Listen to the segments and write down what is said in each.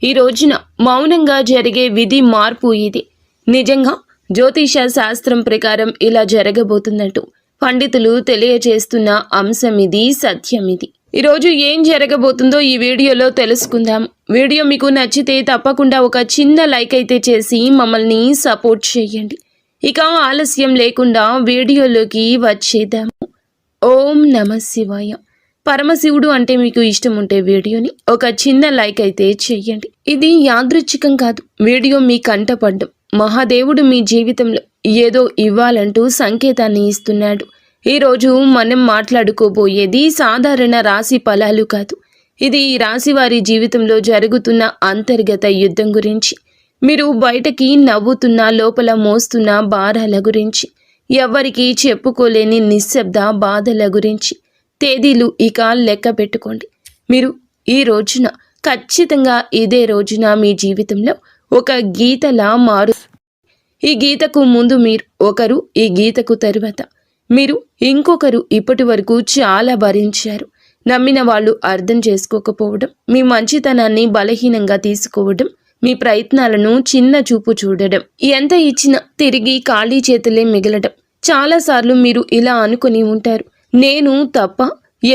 ఈ రోజున మౌనంగా జరిగే విధి మార్పు ఇది. నిజంగా జ్యోతిష శాస్త్రం ప్రకారం ఇలా జరగబోతున్నట్టు పండితులు తెలియజేస్తున్న అంశం ఇది, సత్యం ఇది. ఈరోజు ఏం జరగబోతుందో ఈ వీడియోలో తెలుసుకుందాం. వీడియో మీకు నచ్చితే తప్పకుండా ఒక చిన్న లైక్ అయితే చేసి మమ్మల్ని సపోర్ట్ చేయండి. ఇక ఆలస్యం లేకుండా వీడియోలోకి వచ్చేద్దాము. ఓం నమః శివాయ. పరమశివుడు అంటే మీకు ఇష్టం ఉంటే వీడియోని ఒక చిన్న లైక్ అయితే చెయ్యండి. ఇది యాదృచ్ఛికం కాదు, వీడియో మీ కంటపడ్డం. మహాదేవుడు మీ జీవితంలో ఏదో ఇవ్వాలంటూ సంకేతాన్ని ఇస్తున్నాడు. ఈరోజు మనం మాట్లాడుకోబోయేది సాధారణ రాశి ఫలాలు కాదు. ఇది ఈ రాశి వారి జీవితంలో జరుగుతున్న అంతర్గత యుద్ధం గురించి, మీరు బయటకి నవ్వుతున్న లోపల మోస్తున్న భారాల గురించి, ఎవ్వరికీ చెప్పుకోలేని నిశ్శబ్ద బాధల గురించి. తేదీలు ఇక లెక్క పెట్టుకోండి. మీరు ఈ రోజున ఖచ్చితంగా ఇదే రోజున మీ జీవితంలో ఒక గీతలా మారు. ఈ గీతకు ముందు మీరు ఒకరు, ఈ గీతకు తరువాత మీరు ఇంకొకరు. ఇప్పటి వరకు చాలా భరించారు. నమ్మిన వాళ్ళు అర్థం చేసుకోకపోవడం, మీ మంచితనాన్ని బలహీనంగా తీసుకోవడం, మీ ప్రయత్నాలను చిన్న చూపు చూడడం, ఎంత ఇచ్చినా తిరిగి ఖాళీ చేతులే మిగలడం. చాలాసార్లు మీరు ఇలా అనుకుని ఉంటారు, నేను తప్ప,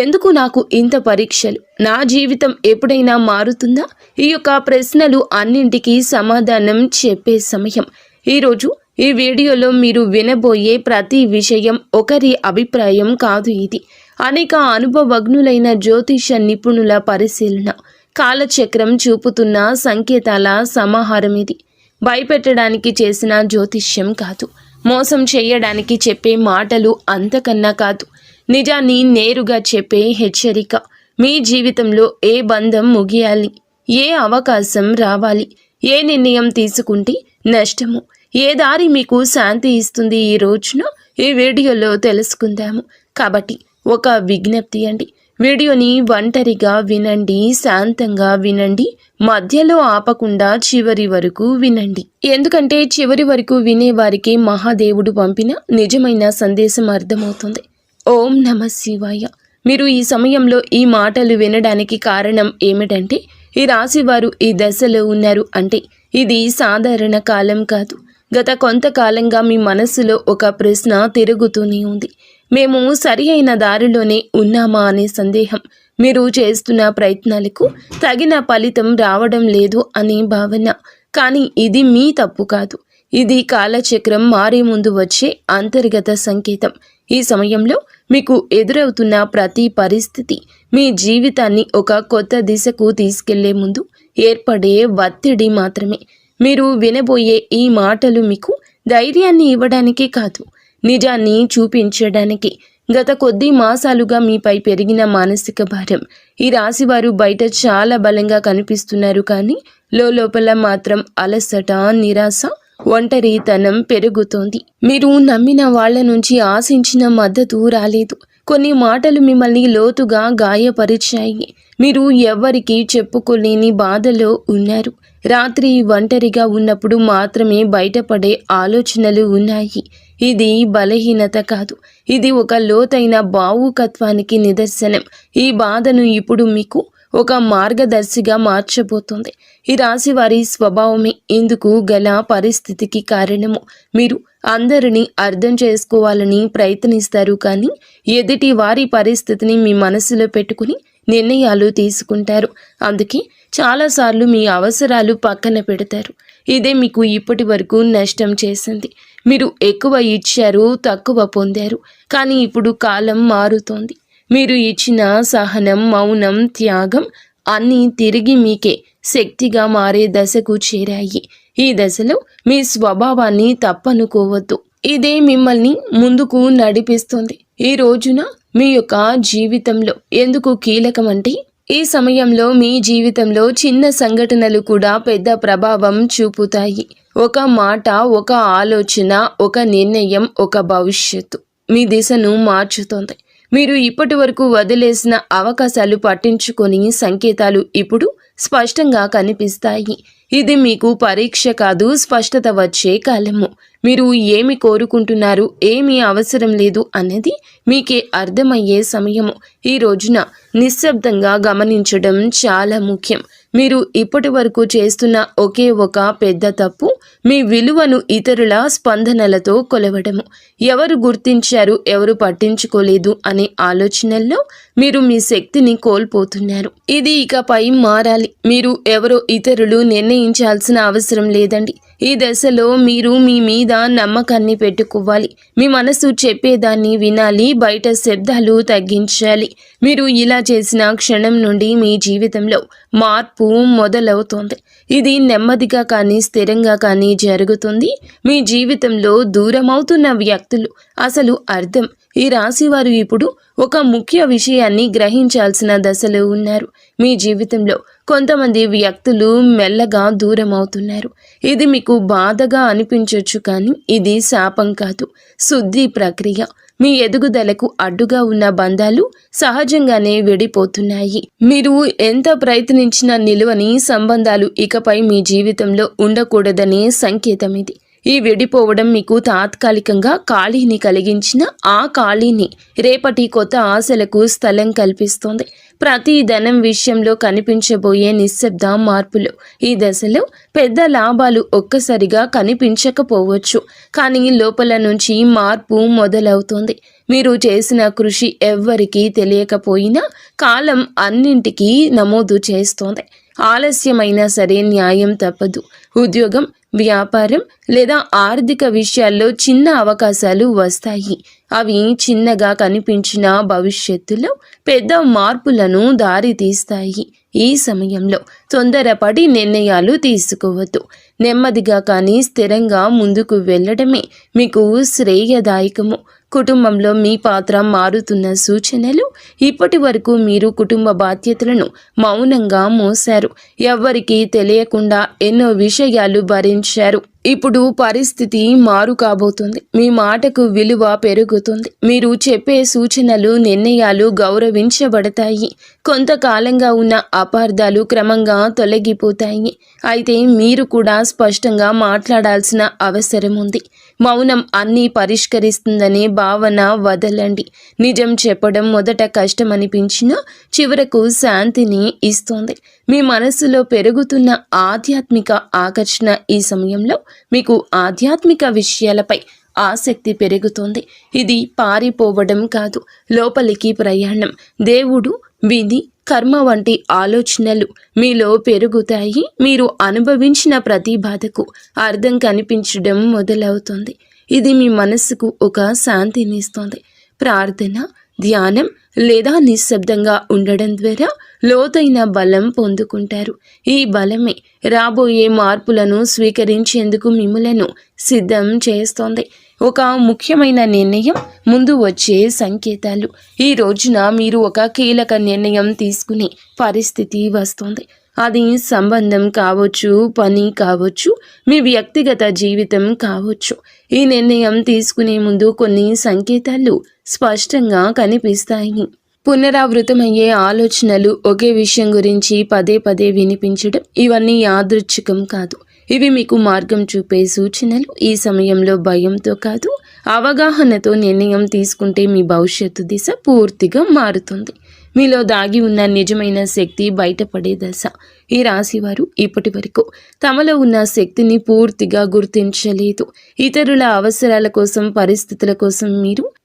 ఎందుకు నాకు ఇంత పరీక్షలు, నా జీవితం ఎప్పుడైనా మారుతుందా? ఈ యొక్క ప్రశ్నలు అన్నింటికీ సమాధానం చెప్పే సమయం. ఈరోజు ఈ వీడియోలో మీరు వినబోయే ప్రతి విషయం ఒకరి అభిప్రాయం కాదు. ఇది అనేక అనుభవజ్ఞులైన జ్యోతిష నిపుణుల పరిశీలన, కాలచక్రం చూపుతున్న సంకేతాల సమాహారం. ఇది భయపెట్టడానికి చేసిన జ్యోతిష్యం కాదు, మోసం చేయడానికి చెప్పే మాటలు అంతకన్నా కాదు, నిజాన్ని నేరుగా చెప్పే హెచ్చరిక. మీ జీవితంలో ఏ బంధం ముగియాలి, ఏ అవకాశం రావాలి, ఏ నిర్ణయం తీసుకుంటే నష్టము, ఏ దారి మీకు శాంతి ఇస్తుంది, ఈ రోజున ఈ వీడియోలో తెలుసుకుందాము. కాబట్టి ఒక విజ్ఞప్తి అండి, వీడియోని ఒంటరిగా వినండి, శాంతంగా వినండి, మధ్యలో ఆపకుండా చివరి వరకు వినండి. ఎందుకంటే చివరి వరకు వినేవారికి మహాదేవుడు పంపిన నిజమైన సందేశం అర్థమవుతుంది. ఓం నమః శివాయ. మీరు ఈ సమయంలో ఈ మాటలు వినడానికి కారణం ఏమిటంటే, ఈ రాశివారు ఈ దశలో ఉన్నారు అంటే ఇది సాధారణ కాలం కాదు. గత కొంతకాలంగా మీ మనస్సులో ఒక ప్రశ్న తిరుగుతూనే ఉంది. మేము సరి అయిన దారిలోనే ఉన్నామా అనే సందేహం, మీరు చేస్తున్న ప్రయత్నాలకు తగిన ఫలితం రావడం లేదు అనే భావన. కానీ ఇది మీ తప్పు కాదు, ఇది కాలచక్రం మారే ముందు వచ్చే అంతర్గత సంకేతం. ఈ సమయంలో మీకు ఎదురవుతున్న ప్రతి పరిస్థితి మీ జీవితాన్ని ఒక కొత్త దిశకు తీసుకెళ్లే ముందు ఏర్పడే ఒత్తిడి మాత్రమే. మీరు వినబోయే ఈ మాటలు మీకు ధైర్యాన్ని ఇవ్వడానికి కాదు, నిజాన్ని చూపించడానికి. గత కొద్ది మాసాలుగా మీపై పెరిగిన మానసిక భారం. ఈ రాశివారు బయట చాలా బలంగా కనిపిస్తున్నారు, కానీ లోపల మాత్రం అలసట, నిరాశ, ఒంటరితనం పెరుగుతోంది. మీరు నమ్మిన వాళ్ళ నుంచి ఆశించిన మద్దతు రాలేదు. కొన్ని మాటలు మిమ్మల్ని లోతుగా గాయపరిచాయి. మీరు ఎవ్వరికీ చెప్పుకోలేని బాధలో ఉన్నారు. రాత్రి ఒంటరిగా ఉన్నప్పుడు మాత్రమే బయటపడే ఆలోచనలు ఉన్నాయి. ఇది బలహీనత కాదు, ఇది ఒక లోతైన భావుకత్వానికి నిదర్శనం. ఈ బాధను ఇప్పుడు మీకు ఒక మార్గదర్శిగా మార్చబోతోంది. ఈ రాశి వారి స్వభావమే ఇందుకు గల పరిస్థితికి కారణము. మీరు అందరినీ అర్థం చేసుకోవాలని ప్రయత్నిస్తారు, కానీ ఎదుటి వారి పరిస్థితిని మీ మనసులో పెట్టుకుని నిర్ణయాలు తీసుకుంటారు. అందుకే చాలాసార్లు మీ అవసరాలు పక్కన పెడతారు. ఇదే మీకు ఇప్పటి వరకు నష్టం చేసింది. మీరు ఎక్కువ ఇచ్చారు, తక్కువ పొందారు. కానీ ఇప్పుడు కాలం మారుతోంది. మీరు ఇచ్చిన సహనం, మౌనం, త్యాగం అన్నీ తిరిగి మీకే శక్తిగా మారే దశకు చేరాయి. ఈ దశలో మీ స్వభావాన్ని తప్పనుకోవద్దు, ఇదే మిమ్మల్ని ముందుకు నడిపిస్తుంది. ఈ రోజున మీ యొక్క జీవితంలో ఎందుకు కీలకమంటే, ఈ సమయంలో మీ జీవితంలో చిన్న సంఘటనలు కూడా పెద్ద ప్రభావం చూపుతాయి. ఒక మాట, ఒక ఆలోచన, ఒక నిర్ణయం, ఒక భవిష్యత్తు మీ దిశను మార్చుతోంది. మీరు ఇప్పటి వరకు వదిలేసిన అవకాశాలు పట్టించుకొని సంకేతాలు ఇప్పుడు స్పష్టంగా కనిపిస్తాయి. ఇది మీకు పరీక్ష కాదు, స్పష్టత వచ్చే కాలము. మీరు ఏమి కోరుకుంటున్నారు, ఏమీ అవసరం లేదు అనేది మీకే అర్థమయ్యే సమయము. ఈ రోజున నిశ్శబ్దంగా గమనించడం చాలా ముఖ్యం. మీరు ఇప్పటి వరకు చేస్తున్న ఒకే ఒక పెద్ద తప్పు మీ విలువను ఇతరుల స్పందనలతో కొలవడము. ఎవరు గుర్తించారు, ఎవరు పట్టించుకోలేదు అనే ఆలోచనల్లో మీరు మీ శక్తిని కోల్పోతున్నారు. ఇది ఇకపై మారాలి. మీరు ఎవరో ఇతరులు నిర్ణయించాల్సిన అవసరం లేదండి. ఈ దశలో మీరు మీ మీద నమ్మకాన్ని పెట్టుకోవాలి. మీ మనసు చెప్పేదాన్ని వినాలి, బయట శబ్దాలు తగ్గించాలి. మీరు ఇలా చేసిన క్షణం నుండి మీ జీవితంలో మార్పు మొదలవుతోంది. ఇది నెమ్మదిగా కానీ స్థిరంగా కానీ జరుగుతుంది. మీ జీవితంలో దూరమవుతున్న వ్యక్తులు అసలు అర్థం. ఈ రాశివారు ఇప్పుడు ఒక ముఖ్య విషయాన్ని గ్రహించాల్సిన దశలో ఉన్నారు. మీ జీవితంలో కొంతమంది వ్యక్తులు మెల్లగా దూరం అవుతున్నారు. ఇది మీకు బాధగా అనిపించవచ్చు, కానీ ఇది శాపం కాదు, శుద్ధి ప్రక్రియ. మీ ఎదుగుదలకు అడ్డుగా ఉన్న బంధాలు సహజంగానే విడిపోతున్నాయి. మీరు ఎంత ప్రయత్నించినా నిలువని సంబంధాలు ఇకపై మీ జీవితంలో ఉండకూడదనే సంకేతం ఇది. ఈ విడిపోవడం మీకు తాత్కాలికంగా ఖాళీని కలిగించిన ఆ ఖాళీని రేపటి కొత్త ఆశలకు స్థలం కల్పిస్తోంది. ప్రతి ధనం విషయంలో కనిపించబోయే నిశ్శబ్ద మార్పులు. ఈ దశలో పెద్ద లాభాలు ఒక్కసారిగా కనిపించకపోవచ్చు, కానీ లోపల నుంచి మార్పు మొదలవుతోంది. మీరు చేసిన కృషి ఎవ్వరికీ తెలియకపోయినా కాలం అన్నింటికీ నమోదు చేస్తోంది. ఆలస్యమైనా సరే న్యాయం తప్పదు. ఉద్యోగం, వ్యాపారం లేదా ఆర్థిక విషయాల్లో చిన్న అవకాశాలు వస్తాయి. అవి చిన్నగా కనిపించిన భవిష్యత్తులో పెద్ద మార్పులను దారితీస్తాయి. ఈ సమయంలో తొందరపడి నిర్ణయాలు తీసుకోవద్దు. నెమ్మదిగా కానీ స్థిరంగా ముందుకు వెళ్ళడమే మీకు శ్రేయదాయకము. కుటుంబంలో మీ పాత్ర మారుతున్న సూచనలు. ఇప్పటి వరకు మీరు కుటుంబ బాధ్యతలను మౌనంగా మోశారు. ఎవ్వరికీ తెలియకుండా ఎన్నో విషయాలు భరించారు. ఇప్పుడు పరిస్థితి మారు కాబోతుంది. మీ మాటకు విలువ పెరుగుతుంది. మీరు చెప్పే సూచనలు, నిర్ణయాలు గౌరవించబడతాయి. కొంతకాలంగా ఉన్న అపార్థాలు క్రమంగా తొలగిపోతాయి. అయితే మీరు కూడా స్పష్టంగా మాట్లాడాల్సిన అవసరం ఉంది. మౌనం అన్నీ పరిష్కరిస్తుందనే భావన వదలండి. నిజం చెప్పడం మొదట కష్టమనిపించినా చివరకు శాంతిని ఇస్తుంది. మీ మనసులో పెరుగుతున్న ఆధ్యాత్మిక ఆకర్షణ. ఈ సమయంలో మీకు ఆధ్యాత్మిక విషయాలపై ఆసక్తి పెరుగుతోంది. ఇది పారిపోవడం కాదు, లోపలికి ప్రయాణం. దేవుడు, విధి, కర్మ వంటి ఆలోచనలు మీలో పెరుగుతాయి. మీరు అనుభవించిన ప్రతి బాధకు అర్థం కనిపించడం మొదలవుతుంది. ఇది మీ మనస్సుకు ఒక శాంతినిస్తుంది. ప్రార్థన, ధ్యానం లేదా నిశ్శబ్దంగా ఉండడం ద్వారా లోతైన బలం పొందుకుంటారు. ఈ బలమే రాబోయే మార్పులను స్వీకరించేందుకు మిమ్మలను సిద్ధం చేస్తోంది. ఒక ముఖ్యమైన నిర్ణయం, ముందు వచ్చే సంకేతాలు. ఈ రోజున మీరు ఒక కీలక నిర్ణయం తీసుకునే పరిస్థితి వస్తుంది. అది సంబంధం కావచ్చు, పని కావచ్చు, మీ వ్యక్తిగత జీవితం కావచ్చు. ఈ నిర్ణయం తీసుకునే ముందు కొన్ని సంకేతాలు స్పష్టంగా కనిపిస్తాయి. పునరావృతమయ్యే ఆలోచనలు, ఒకే విషయం గురించి పదే పదే వినిపించడం, ఇవన్నీ యాదృచ్ఛికం కాదు. ఇవి మీకు మార్గం చూపే సూచనలు. ఈ సమయంలో భయంతో కాదు, అవగాహనతో నిర్ణయం తీసుకుంటే మీ భవిష్యత్తు దిశ పూర్తిగా మారుతుంది. మీలో దాగి ఉన్న నిజమైన శక్తి బయటపడే దశ. ఈ రాశివారు ఇప్పటి వరకు తమలో ఉన్న శక్తిని పూర్తిగా గుర్తించలేదు. ఇతరుల అవసరాల కోసం, పరిస్థితుల కోసం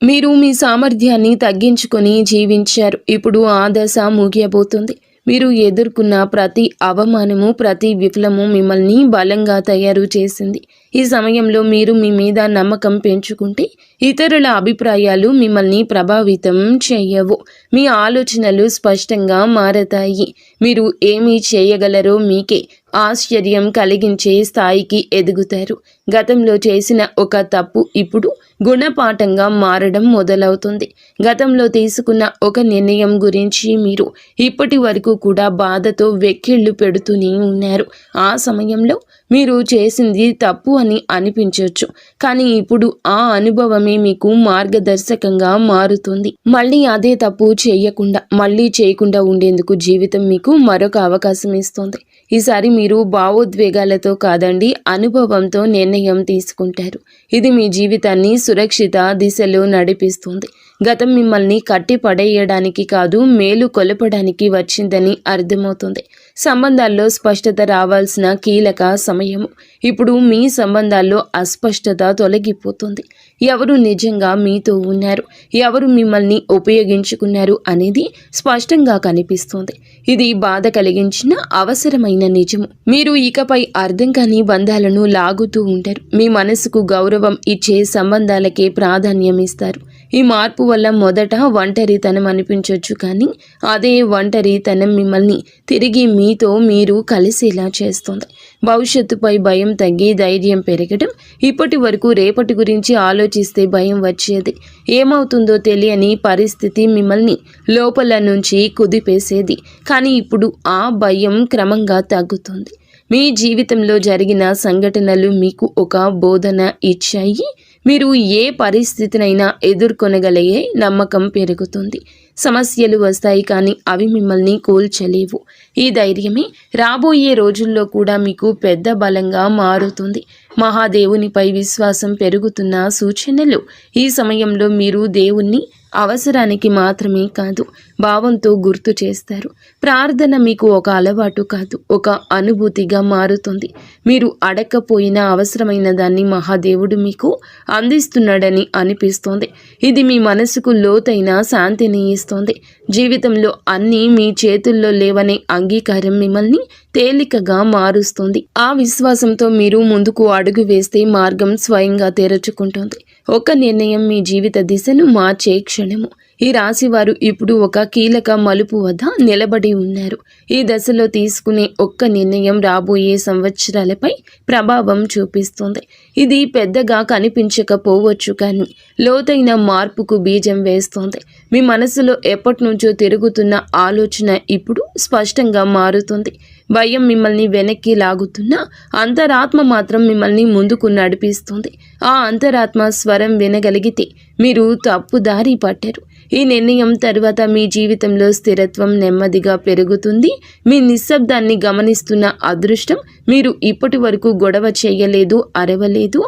మీరు మీ సామర్థ్యాన్ని తగ్గించుకొని జీవించారు. ఇప్పుడు ఆ దశ ముగియబోతుంది. మీరు ఎదుర్కొన్న ప్రతి అవమానము, ప్రతి విఫలము మిమ్మల్ని బలంగా తయారు చేసింది. ఈ సమయంలో మీరు మీ మీద నమ్మకం పెంచుకుంటే ఇతరుల అభిప్రాయాలు మిమ్మల్ని ప్రభావితం చేయవు. మీ ఆలోచనలు స్పష్టంగా మారతాయి. మీరు ఏమి చేయగలరో మీకే ఆశ్చర్యం కలిగించే స్థాయికి ఎదుగుతారు. గతంలో చేసిన ఒక తప్పు ఇప్పుడు గుణపాఠంగా మారడం మొదలవుతుంది. గతంలో తీసుకున్న ఒక నిర్ణయం గురించి మీరు ఇప్పటి వరకు కూడా బాధతో వెక్కిళ్ళు పెడుతూనే ఉన్నారు. ఆ సమయంలో మీరు చేసింది తప్పు అని అనిపించవచ్చు, కానీ ఇప్పుడు ఆ అనుభవమే మీకు మార్గదర్శకంగా మారుతుంది. మళ్ళీ అదే తప్పు చేయకుండా ఉండేందుకు జీవితం మీకు మరొక అవకాశం ఇస్తుంది. ఈసారి మీరు భావోద్వేగాలతో కాదండి, అనుభవంతో నిర్ణయం తీసుకుంటారు. ఇది మీ జీవితాన్ని సురక్షిత దిశలో నడిపిస్తుంది. గతం మిమ్మల్ని కట్టి పడేయడానికి కాదు, మేలు కొలపడానికి వచ్చిందని అర్థమవుతుంది. సంబంధాల్లో స్పష్టత రావాల్సిన కీలక సమయము. ఇప్పుడు మీ సంబంధాల్లో అస్పష్టత తొలగిపోతుంది. ఎవరు నిజంగా మీతో ఉన్నారు, ఎవరు మిమ్మల్ని ఉపయోగించుకున్నారు అనేది స్పష్టంగా కనిపిస్తుంది. ఇది బాధ కలిగించిన అవసరమైన నిజము. మీరు ఇకపై అర్థం కాని బంధాలను లాగుతూ ఉంటారు. మీ మనసుకు గౌరవం ఇచ్చే సంబంధాలకే ప్రాధాన్యం ఇస్తారు. ఈ మార్పు వల్ల మొదట ఒంటరితనం అనిపించవచ్చు, కానీ అదే ఒంటరితనం మిమ్మల్ని తిరిగి మీతో మీరు కలిసేలా చేస్తుంది. భవిష్యత్తుపై భయం తగ్గి ధైర్యం పెరగడం. ఇప్పటి వరకు రేపటి గురించి ఆలోచిస్తే భయం వచ్చేది. ఏమవుతుందో తెలియని పరిస్థితి మిమ్మల్ని లోపల నుంచి కుదిపేసేది. కానీ ఇప్పుడు ఆ భయం క్రమంగా తగ్గుతుంది. మీ జీవితంలో జరిగిన సంఘటనలు మీకు ఒక బోధన ఇచ్చాయి. మీరు ఏ పరిస్థితినైనా ఎదుర్కొనగలిగే నమ్మకం పెరుగుతుంది. సమస్యలు వస్తాయి, కానీ అవి మిమ్మల్ని కూల్చలేవు. ఈ ధైర్యమే రాబోయే రోజుల్లో కూడా మీకు పెద్ద బలంగా మారుతుంది. మహాదేవునిపై విశ్వాసం పెరుగుతున్న సూచనలు. ఈ సమయంలో మీరు దేవుణ్ణి అవసరానికి మాత్రమే కాదు, భావంతో గుర్తు చేస్తారు. ప్రార్థన మీకు ఒక అలవాటు కాదు, ఒక అనుభూతిగా మారుతుంది. మీరు అడగకపోయినా అవసరమైన దాన్ని మహాదేవుడు మీకు అందిస్తున్నాడని అనిపిస్తోంది. ఇది మీ మనసుకు లోతైన శాంతిని ఇస్తోంది. జీవితంలో అన్నీ మీ చేతుల్లో లేవనే అంగీకారం మిమ్మల్ని తేలికగా మారుస్తుంది. ఆ విశ్వాసంతో మీరు ముందుకు అడుగు వేస్తే మార్గం స్వయంగా తెరుచుకుంటుంది. ఒక నిర్ణయం మీ జీవిత దిశను మార్చే క్షణము. ఈ రాశివారు ఇప్పుడు ఒక కీలక మలుపు వద్ద నిలబడి ఉన్నారు. ఈ దశలో తీసుకునే ఒక్క నిర్ణయం రాబోయే సంవత్సరాలపై ప్రభావం చూపిస్తుంది. ఇది పెద్దగా కనిపించకపోవచ్చు, కానీ లోతైన మార్పుకు బీజం వేస్తోంది. మీ మనసులో ఎప్పటి నుంచో తిరుగుతున్న ఆలోచన ఇప్పుడు స్పష్టంగా మారుతుంది. భయం మిమ్మల్ని వెనక్కి లాగుతున్నా అంతరాత్మ మాత్రం మిమ్మల్ని ముందుకు నడిపిస్తుంది. ఆ అంతరాత్మ స్వరం వినగలిగితే మీరు తప్పుదారి పట్టారు. ఈ నిర్ణయం తర్వాత మీ జీవితంలో స్థిరత్వం నెమ్మదిగా పెరుగుతుంది. మీ నిశ్శబ్దాన్ని గమనిస్తున్న అదృష్టం. మీరు ఇప్పటి వరకు గొడవ చేయలేదు, అరవలేదు,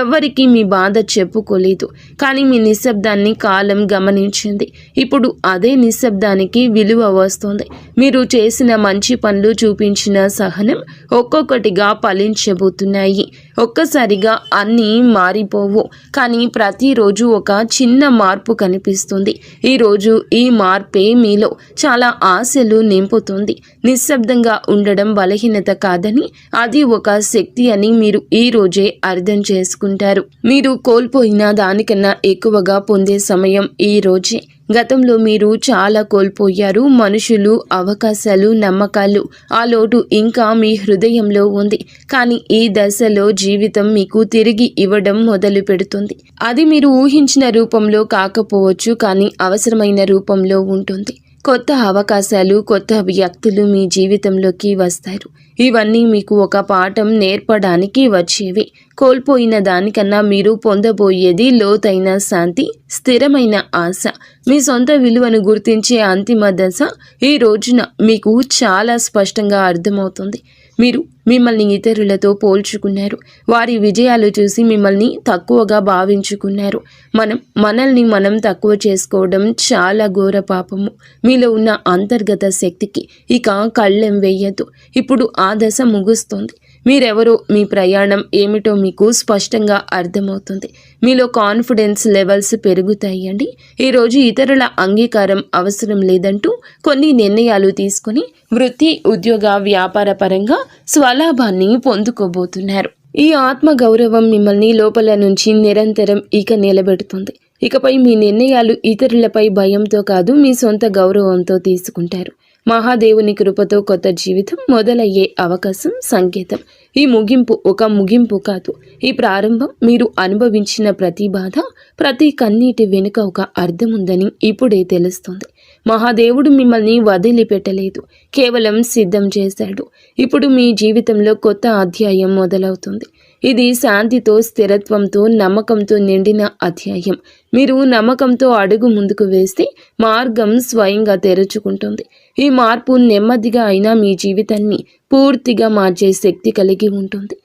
ఎవ్వరికీ మీ బాధ చెప్పుకోలేదు, కానీ మీ నిశ్శబ్దాన్ని కాలం గమనించింది. ఇప్పుడు అదే నిశ్శబ్దానికి విలువ వస్తుంది. మీరు చేసిన మంచి పనులు, చూపించిన సహనం ఒక్కొక్కటిగా ఫలించబోతున్నాయి. ఒక్కసారిగా అన్నీ మారిపోవు, కానీ ప్రతిరోజు ఒక చిన్న మార్పు కనిపిస్తుంది. ఈరోజు ఈ మార్పే మీలో చాలా ఆశలు నింపుతుంది. నిశ్శబ్దంగా ఉండడం బలహీనత కాదని, అది ఒక శక్తి అని మీరు ఈ రోజే అర్థం చేసుకుంటారు. మీరు కోల్పోయిన దానికన్నా ఎక్కువగా పొందే సమయం ఈ రోజే. గతంలో మీరు చాలా కోల్పోయారు. మనుషులు, అవకాశాలు, నమ్మకాలు. ఆ లోటు ఇంకా మీ హృదయంలో ఉంది. కానీ ఈ దశలో జీవితం మీకు తిరిగి ఇవ్వడం మొదలు పెడుతుంది. అది మీరు ఊహించిన రూపంలో కాకపోవచ్చు, కానీ అవసరమైన రూపంలో ఉంటుంది. కొత్త అవకాశాలు, కొత్త వ్యక్తులు మీ జీవితంలోకి వస్తారు. ఇవన్నీ మీకు ఒక పాఠం నేర్పడానికి వచ్చేవి. కోల్పోయిన దానికన్నా మీరు పొందబోయేది లోతైన శాంతి, స్థిరమైన ఆశ. మీ సొంత విలువను గుర్తించే అంతిమ దశ ఈ రోజున మీకు చాలా స్పష్టంగా అర్థమవుతుంది. మీరు మిమ్మల్ని ఇతరులతో పోల్చుకున్నారు. వారి విజయాలు చూసి మిమ్మల్ని తక్కువగా భావించుకున్నారు. మనల్ని మనం తక్కువ చేసుకోవడం చాలా ఘోర పాపము. మీలో ఉన్న అంతర్గత శక్తికి ఇక కళ్ళెం వేయద్దు. ఇప్పుడు ఆ దశ ముగుస్తుంది. మీరెవరో, మీ ప్రయాణం ఏమిటో మీకు స్పష్టంగా అర్థమవుతుంది. మీలో కాన్ఫిడెన్స్ లెవెల్స్ పెరుగుతాయండి. ఈరోజు ఇతరుల అంగీకారం అవసరం లేదంటూ కొన్ని నిర్ణయాలు తీసుకుని వృత్తి, ఉద్యోగ, వ్యాపార పరంగా స్వలాభాన్ని పొందుకోబోతున్నారు. ఈ ఆత్మ గౌరవం మిమ్మల్ని లోపల నుంచి నిరంతరం ఇక నిలబెడుతుంది. ఇకపై మీ నిర్ణయాలు ఇతరులపై భయంతో కాదు, మీ సొంత గౌరవంతో తీసుకుంటారు. మహాదేవుని కృపతో కొత్త జీవితం మొదలయ్యే అవకాశం సంకేతం. ఈ ముగింపు ఒక ముగింపు కాదు, ఈ ప్రారంభం. మీరు అనుభవించిన ప్రతి బాధ, ప్రతి కన్నీటి వెనుక ఒక అర్థం ఉందని ఇప్పుడే తెలుస్తుంది. మహాదేవుడు మిమ్మల్ని వదిలిపెట్టలేదు, కేవలం సిద్ధం చేశాడు. ఇప్పుడు మీ జీవితంలో కొత్త అధ్యాయం మొదలవుతుంది. ఇది శాంతితో, స్థిరత్వంతో, నమ్మకంతో నిండిన అధ్యాయం. మీరు నమ్మకంతో అడుగు ముందుకు వేస్తే మార్గం స్వయంగా తెరుచుకుంటుంది. ఈ మార్పు నెమ్మదిగా అయినా మీ జీవితాన్ని పూర్తిగా మార్చే శక్తి కలిగి ఉంటుంది.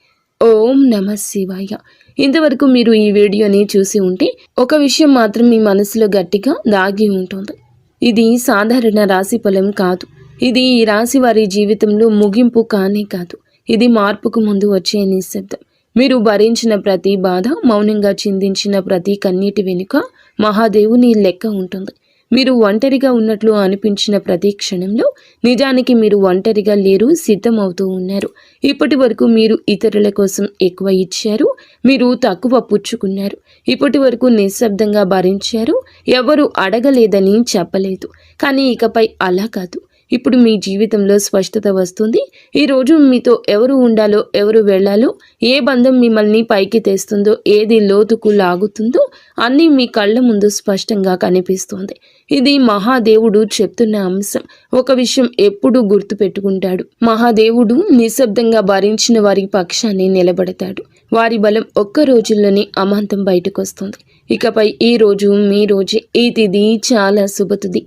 ఓం నమః శివాయ. ఇంతవరకు మీరు ఈ వీడియోని చూసి ఉంటే ఒక విషయం మాత్రం మీ మనసులో గట్టిగా దాగి ఉంటుంది. ఇది సాధారణ రాశి ఫలం కాదు. ఇది ఈ రాశి వారి జీవితంలో ముగింపు కానే కాదు. ఇది మార్పుకు ముందు వచ్చే నిశ్శబ్దం. మీరు భరించిన ప్రతి బాధ, మౌనంగా చిందించిన ప్రతి కన్నీటి వెనుక మహాదేవుని లెక్క ఉంటుంది. మీరు ఒంటరిగా ఉన్నట్లు అనిపించిన ప్రతి క్షణంలో నిజానికి మీరు ఒంటరిగా లేరు, సిద్ధమవుతూ ఉన్నారు. ఇప్పటి వరకు మీరు ఇతరుల కోసం ఎక్కువ ఇచ్చారు, మీరు తక్కువ పుచ్చుకున్నారు. ఇప్పటి వరకు నిశ్శబ్దంగా భరించారు, ఎవరు అడగలేదని చెప్పలేదు. కానీ ఇకపై అలా కాదు. ఇప్పుడు మీ జీవితంలో స్పష్టత వస్తుంది. ఈరోజు మీతో ఎవరు ఉండాలో, ఎవరు వెళ్ళాలో, ఏ బంధం మిమ్మల్ని పైకి తెస్తుందో, ఏది లోతుకు లాగుతుందో అన్నీ మీ కళ్ళ ముందు స్పష్టంగా కనిపిస్తోంది. ఇది మహాదేవుడు చెప్తున్న అంశం. ఒక విషయం ఎప్పుడూ గుర్తుపెట్టుకుంటాడు. మహాదేవుడు నిశ్శబ్దంగా భరించిన వారి పక్షాన్ని నిలబడతాడు. వారి బలం ఒక్క రోజుల్లోనే అమాంతం బయటకొస్తుంది. ఇకపై ఈ రోజు మీ రోజే. ఈ తిథి చాలా శుభతిథి.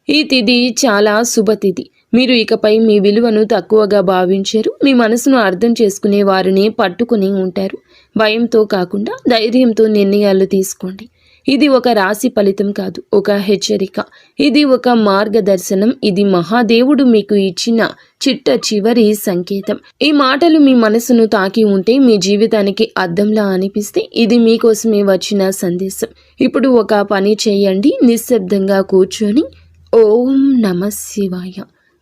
ఈ తిథి చాలా శుభతిథి. మీరు ఇకపై మీ విలువను తక్కువగా భావించారు. మీ మనసును అర్థం చేసుకునే వారిని పట్టుకుని ఉంటారు. భయంతో కాకుండా ధైర్యంతో నిర్ణయాలు తీసుకోండి. ఇది ఒక రాశి ఫలితం కాదు, ఒక హెచ్చరిక. ఇది ఒక మార్గదర్శనం. ఇది మహాదేవుడు మీకు ఇచ్చిన చివరి సంకేతం. ఈ మాటలు మీ మనసును తాకి ఉంటే, మీ జీవితానికి అద్దంలా అనిపిస్తే ఇది మీకోసమే వచ్చిన సందేశం. ఇప్పుడు ఒక పని చేయండి. నిశ్శబ్దంగా కూర్చొని ఓం నమః శివాయ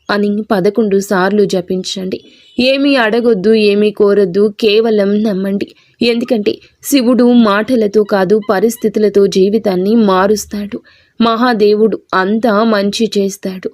అని 11 సార్లు జపించండి. ఏమీ అడగొద్దు, ఏమీ కోరొద్దు, కేవలం నమ్మండి. ఎందుకంటే శివుడు మాటలతో కాదు, పరిస్థితులతో జీవితాన్ని మారుస్తాడు. మహాదేవుడు అంతా మంచి చేస్తాడు.